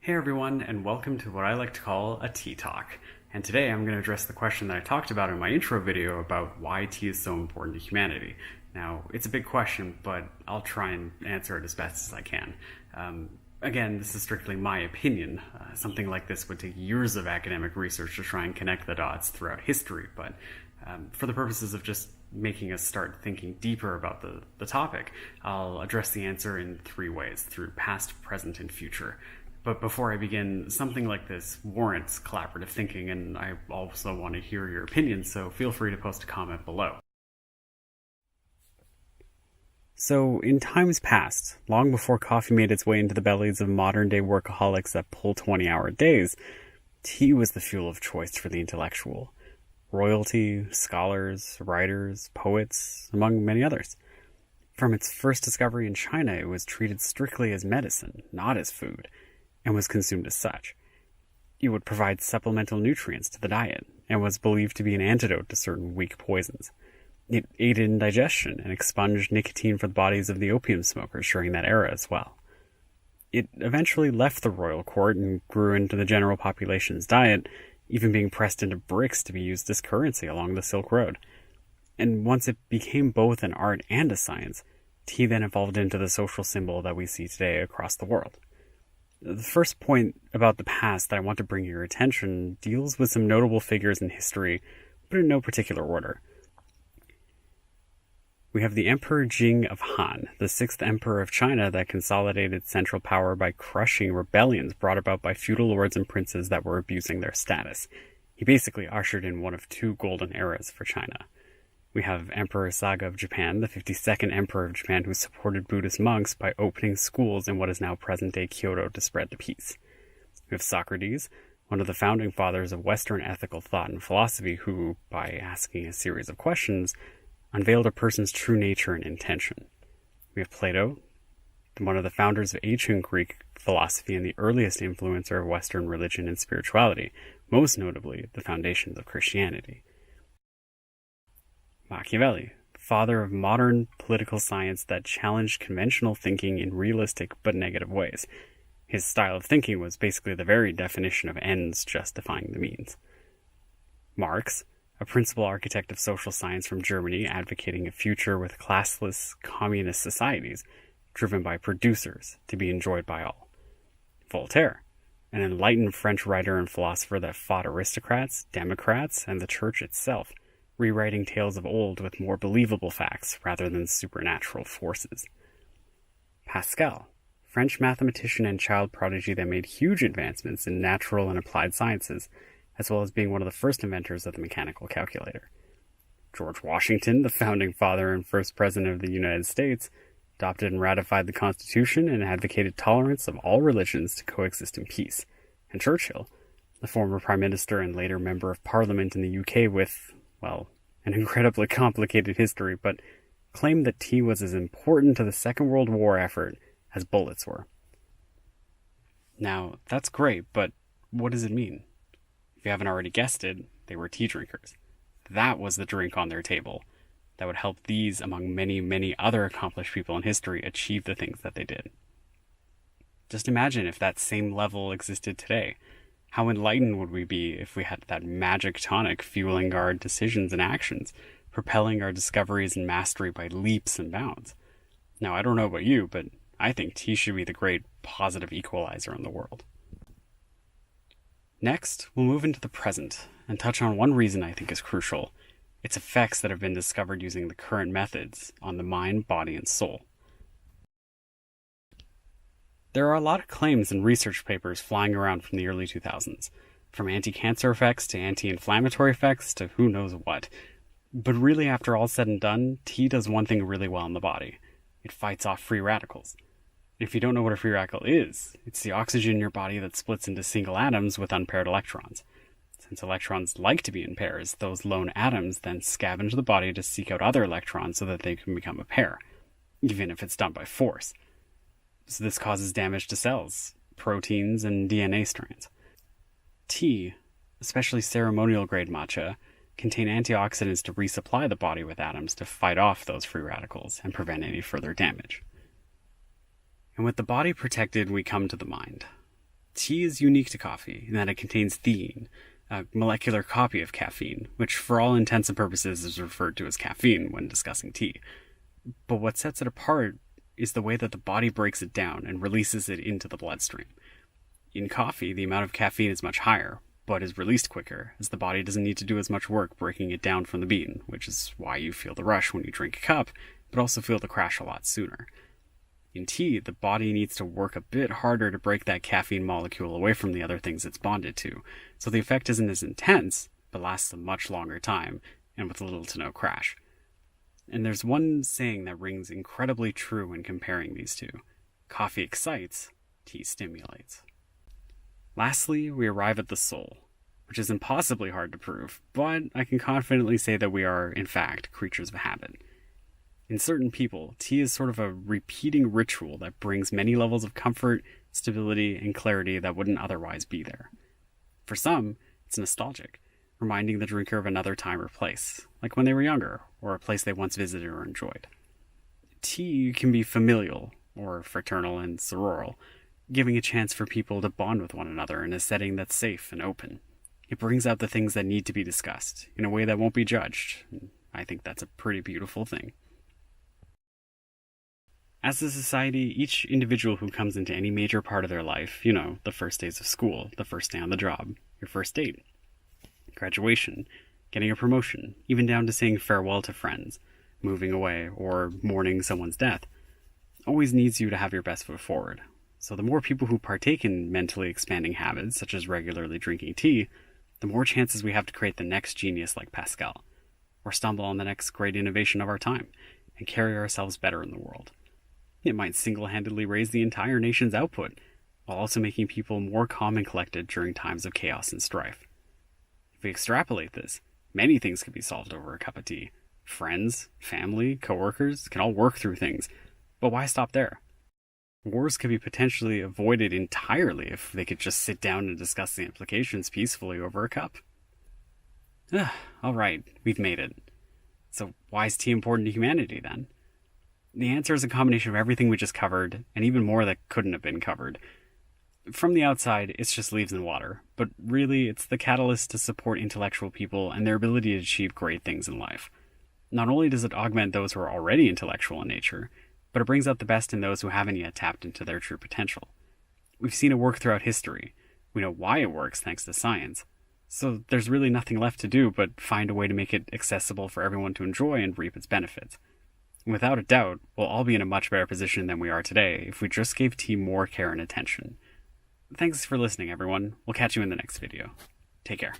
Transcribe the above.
Hey everyone, and welcome to what I like to call a tea talk. And today I'm going to address the question that I talked about in my intro video about why tea is so important to humanity. Now, it's a big question, but I'll try and answer it as best as I can. Again, this is strictly my opinion. Something like this would take years of academic research to try and connect the dots throughout history, but for the purposes of just making us start thinking deeper about the topic, I'll address the answer in three ways, through past, present, and future. But before I begin, something like this warrants collaborative thinking, and I also want to hear your opinions, so feel free to post a comment below. So, in times past, long before coffee made its way into the bellies of modern-day workaholics that pull 20-hour days, tea was the fuel of choice for the intellectual. Royalty, scholars, writers, poets, among many others. From its first discovery in China, it was treated strictly as medicine, not as food, and was consumed as such. It would provide supplemental nutrients to the diet, and was believed to be an antidote to certain weak poisons. It aided in digestion and expunged nicotine for the bodies of the opium smokers during that era as well. It eventually left the royal court and grew into the general population's diet, even being pressed into bricks to be used as currency along the Silk Road. And once it became both an art and a science, tea then evolved into the social symbol that we see today across the world. The first point about the past that I want to bring your attention deals with some notable figures in history, but in no particular order. We have the Emperor Jing of Han, the sixth emperor of China that consolidated central power by crushing rebellions brought about by feudal lords and princes that were abusing their status. He basically ushered in one of two golden eras for China. We have Emperor Saga of Japan, the 52nd emperor of Japan, who supported Buddhist monks by opening schools in what is now present-day Kyoto to spread the peace. We have Socrates, one of the founding fathers of Western ethical thought and philosophy, who, by asking a series of questions, unveiled a person's true nature and intention. We have Plato, one of the founders of ancient Greek philosophy and the earliest influencer of Western religion and spirituality, most notably the foundations of Christianity. Machiavelli, father of modern political science that challenged conventional thinking in realistic but negative ways. His style of thinking was basically the very definition of ends justifying the means. Marx, a principal architect of social science from Germany, advocating a future with classless communist societies, driven by producers, to be enjoyed by all. Voltaire, an enlightened French writer and philosopher that fought aristocrats, democrats, and the church itself, rewriting tales of old with more believable facts rather than supernatural forces. Pascal, French mathematician and child prodigy that made huge advancements in natural and applied sciences, as well as being one of the first inventors of the mechanical calculator. George Washington, the founding father and first president of the United States, adopted and ratified the Constitution and advocated tolerance of all religions to coexist in peace. And Churchill, the former prime minister and later member of parliament in the UK with, well, an incredibly complicated history, but claimed that tea was as important to the Second World War effort as bullets were. Now, that's great, but what does it mean? If you haven't already guessed it, they were tea drinkers. That was the drink on their table that would help these, among many, many other accomplished people in history, achieve the things that they did. Just imagine if that same level existed today. How enlightened would we be if we had that magic tonic fueling our decisions and actions, propelling our discoveries and mastery by leaps and bounds? Now, I don't know about you, but I think tea should be the great positive equalizer in the world. Next, we'll move into the present and touch on one reason I think is crucial: its effects that have been discovered using the current methods on the mind, body, and soul. There are a lot of claims and research papers flying around from the early 2000s, from anti-cancer effects to anti-inflammatory effects to who knows what. But really, after all said and done, tea does one thing really well in the body. It fights off free radicals. If you don't know what a free radical is, it's the oxygen in your body that splits into single atoms with unpaired electrons. Since electrons like to be in pairs, those lone atoms then scavenge the body to seek out other electrons so that they can become a pair, even if it's done by force. So this causes damage to cells, proteins, and DNA strands. Tea, especially ceremonial-grade matcha, contain antioxidants to resupply the body with atoms to fight off those free radicals and prevent any further damage. And with the body protected, we come to the mind. Tea is unique to coffee in that it contains theine, a molecular copy of caffeine, which for all intents and purposes is referred to as caffeine when discussing tea. But what sets it apart is the way that the body breaks it down and releases it into the bloodstream. In coffee, the amount of caffeine is much higher, but is released quicker, as the body doesn't need to do as much work breaking it down from the bean, which is why you feel the rush when you drink a cup, but also feel the crash a lot sooner. In tea, the body needs to work a bit harder to break that caffeine molecule away from the other things it's bonded to, so the effect isn't as intense, but lasts a much longer time, and with little to no crash. And there's one saying that rings incredibly true when comparing these two. Coffee excites, tea stimulates. Lastly, we arrive at the soul, which is impossibly hard to prove, but I can confidently say that we are, in fact, creatures of habit. In certain people, tea is sort of a repeating ritual that brings many levels of comfort, stability, and clarity that wouldn't otherwise be there. For some, it's nostalgic, reminding the drinker of another time or place, like when they were younger, or a place they once visited or enjoyed. Tea can be familial, or fraternal and sororal, giving a chance for people to bond with one another in a setting that's safe and open. It brings out the things that need to be discussed, in a way that won't be judged. I think that's a pretty beautiful thing. As a society, each individual who comes into any major part of their life, the first days of school, the first day on the job, your first date, graduation, getting a promotion, even down to saying farewell to friends, moving away, or mourning someone's death, always needs you to have your best foot forward. So the more people who partake in mentally expanding habits, such as regularly drinking tea, the more chances we have to create the next genius like Pascal, or stumble on the next great innovation of our time, and carry ourselves better in the world. It might single-handedly raise the entire nation's output, while also making people more calm and collected during times of chaos and strife. If we extrapolate this, many things could be solved over a cup of tea. Friends, family, coworkers can all work through things, but why stop there? Wars could be potentially avoided entirely if they could just sit down and discuss the implications peacefully over a cup. Alright, we've made it. So why is tea important to humanity then? The answer is a combination of everything we just covered, and even more that couldn't have been covered. From the outside, it's just leaves and water, but really it's the catalyst to support intellectual people and their ability to achieve great things in life. Not only does it augment those who are already intellectual in nature, but it brings out the best in those who haven't yet tapped into their true potential. We've seen it work throughout history. We know why it works thanks to science. So there's really nothing left to do but find a way to make it accessible for everyone to enjoy and reap its benefits. Without a doubt, we'll all be in a much better position than we are today if we just gave tea more care and attention. Thanks for listening, everyone. We'll catch you in the next video. Take care.